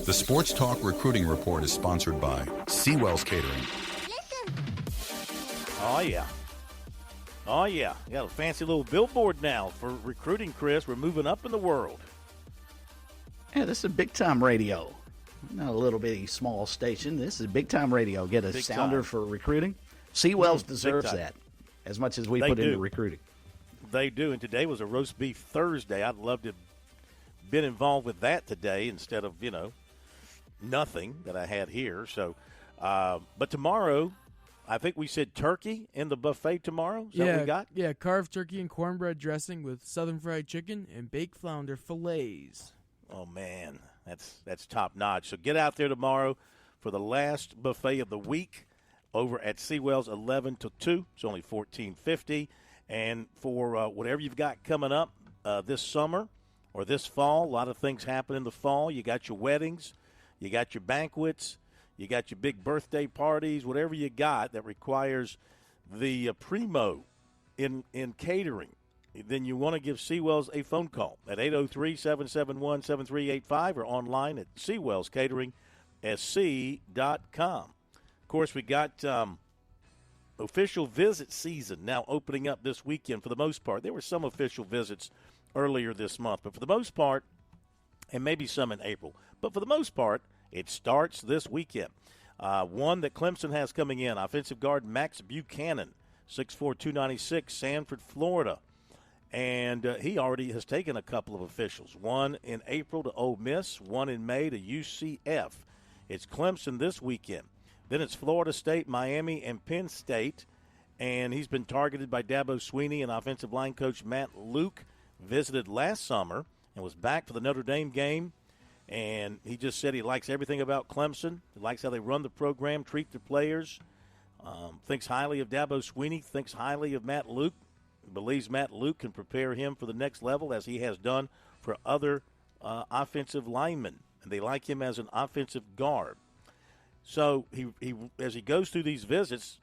The Sports Talk Recruiting Report is sponsored by Seawell's Catering. Oh, yeah. Oh, yeah. You got a fancy little billboard now for recruiting, Chris. We're moving up in the world. Yeah, this is big-time radio. Not a little bitty small station. This is big-time radio. Get a Big sounder time. for recruiting. Seawell's deserves time. that as much as we They put do. into recruiting. They do, and today was a roast beef Thursday. I'd love to have been involved with that today instead of, nothing that I had here. So, but tomorrow, I think we said turkey in the buffet tomorrow. Is that what we got? Yeah, carved turkey and cornbread dressing with southern fried chicken and baked flounder fillets. Oh, man, that's top notch. So get out there tomorrow for the last buffet of the week over at Seawell's 11 to 2. It's only $14.50. And for whatever you've got coming up this summer or this fall, a lot of things happen in the fall. You got your weddings, you got your banquets, you got your big birthday parties, whatever you got that requires the primo in catering. Then you want to give Seawell's a phone call at 803-771-7385 or online at SeawellsCateringSC.com. Of course, we got official visit season now opening up this weekend for the most part. There were some official visits earlier this month, but for the most part, and maybe some in April, but for the most part, it starts this weekend. One that Clemson has coming in, offensive guard Max Buchanan, 6'4", 296, Sanford, Florida. And he already has taken a couple of officials, one in April to Ole Miss, one in May to UCF. It's Clemson this weekend. Then it's Florida State, Miami, and Penn State. And he's been targeted by Dabo Swinney, and offensive line coach Matt Luke visited last summer and was back for the Notre Dame game. And he just said he likes everything about Clemson. He likes how they run the program, treat their players, thinks highly of Dabo Swinney, thinks highly of Matt Luke, believes Matt Luke can prepare him for the next level as he has done for other offensive linemen. And they like him as an offensive guard. So he as he goes through these visits,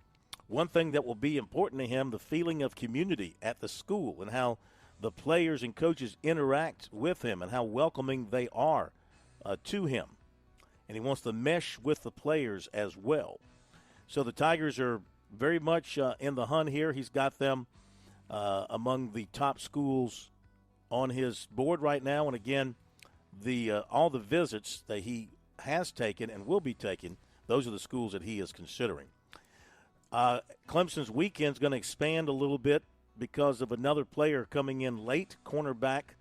one thing that will be important to him, the feeling of community at the school and how the players and coaches interact with him and how welcoming they are to him. And he wants to mesh with the players as well. So the Tigers are very much in the hunt here. He's got them among the top schools on his board right now. And again, all the visits that he has taken and will be taking, those are the schools that he is considering. Clemson's weekend is going to expand a little bit because of another player coming in late. Cornerback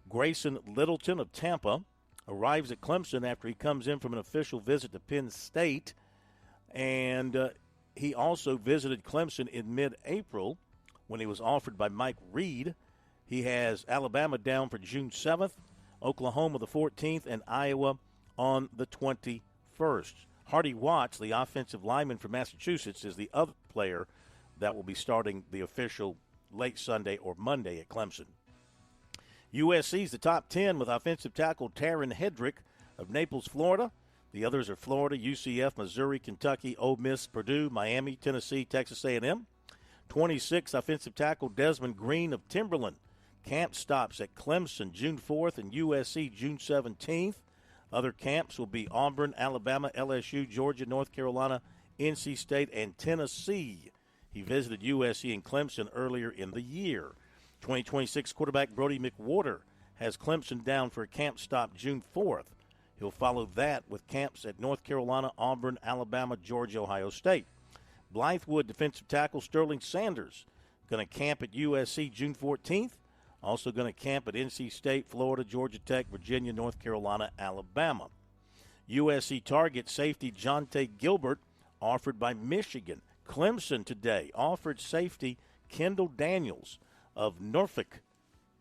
Grayson Littleton of Tampa arrives at Clemson after he comes in from an official visit to Penn State. And he also visited Clemson in mid-April when he was offered by Mike Reed. He has Alabama down for June 7th, Oklahoma the 14th, and Iowa on the 21st. Hardy Watts, the offensive lineman from Massachusetts, is the other player that will be starting the official late Sunday or Monday at Clemson. USC's the top 10 with offensive tackle Taryn Hedrick of Naples, Florida. The others are Florida, UCF, Missouri, Kentucky, Ole Miss, Purdue, Miami, Tennessee, Texas A&M. 26, offensive tackle Desmond Green of Timberland. Camp stops at Clemson June 4th and USC June 17th. Other camps will be Auburn, Alabama, LSU, Georgia, North Carolina, NC State, and Tennessee. He visited USC and Clemson earlier in the year. 2026 quarterback Brody McWhorter has Clemson down for a camp stop June 4th. He'll follow that with camps at North Carolina, Auburn, Alabama, Georgia, Ohio State. Blythewood defensive tackle Sterling Sanders going to camp at USC June 14th. Also going to camp at NC State, Florida, Georgia Tech, Virginia, North Carolina, Alabama. USC target safety Jonte Gilbert offered by Michigan. Clemson today offered safety Kendall Daniels of Norfolk,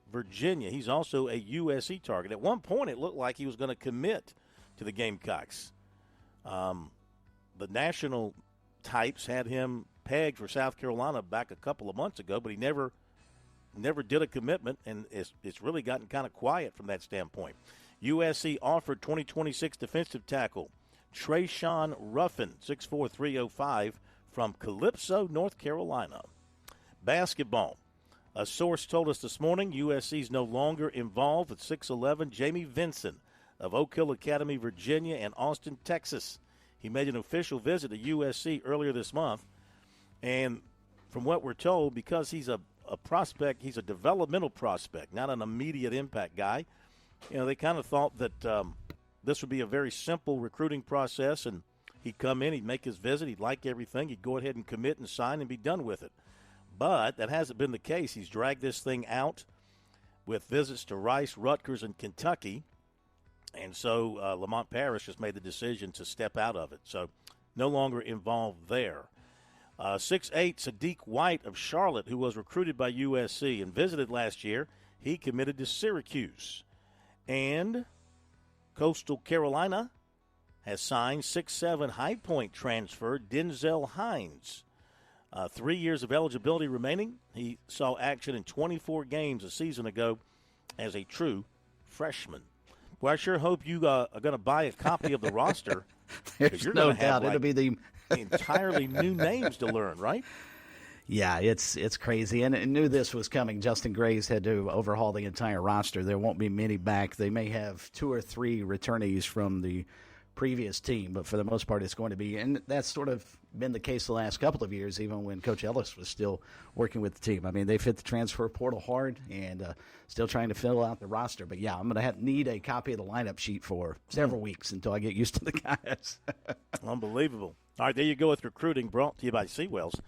Virginia. He's also a USC target. At one point, it looked like he was going to commit to the Gamecocks. The national types had him pegged for South Carolina back a couple of months ago, but he never did a commitment, and it's really gotten kind of quiet from that standpoint. USC offered 2026 defensive tackle Trayshawn Ruffin, 6'4", 305, from Calypso, North Carolina. Basketball. A source told us this morning USC is no longer involved with 6'11" Jamie Vinson of Oak Hill Academy, Virginia, and Austin, Texas. He made an official visit to USC earlier this month. And from what we're told, because he's a prospect, he's a developmental prospect, not an immediate impact guy. They kind of thought that this would be a very simple recruiting process, and he'd come in, he'd make his visit, he'd like everything, he'd go ahead and commit and sign and be done with it. But that hasn't been the case. He's dragged this thing out with visits to Rice, Rutgers, and Kentucky. And so Lamont Parrish has made the decision to step out of it. So no longer involved there. 6'8", Sadiq White of Charlotte, who was recruited by USC and visited last year, he committed to Syracuse. And Coastal Carolina has signed 6'7" High Point transfer Denzel Hines. 3 years of eligibility remaining. He saw action in 24 games a season ago as a true freshman. Well, I sure hope you are going to buy a copy of the roster. There's you're no gonna have, doubt it'll be the entirely new names to learn, right? Yeah, it's crazy. And I knew this was coming. Justin Gray's had to overhaul the entire roster. There won't be many back. They may have 2 or 3 returnees from the previous team, but for the most part it's going to be, and that's sort of been the case the last couple of years, even when Coach Ellis was still working with the team. I mean, they've hit the transfer portal hard and still trying to fill out the roster. But, yeah, I'm going to need a copy of the lineup sheet for several weeks until I get used to the guys. Unbelievable. All right, there you go with recruiting, brought to you by Seawells.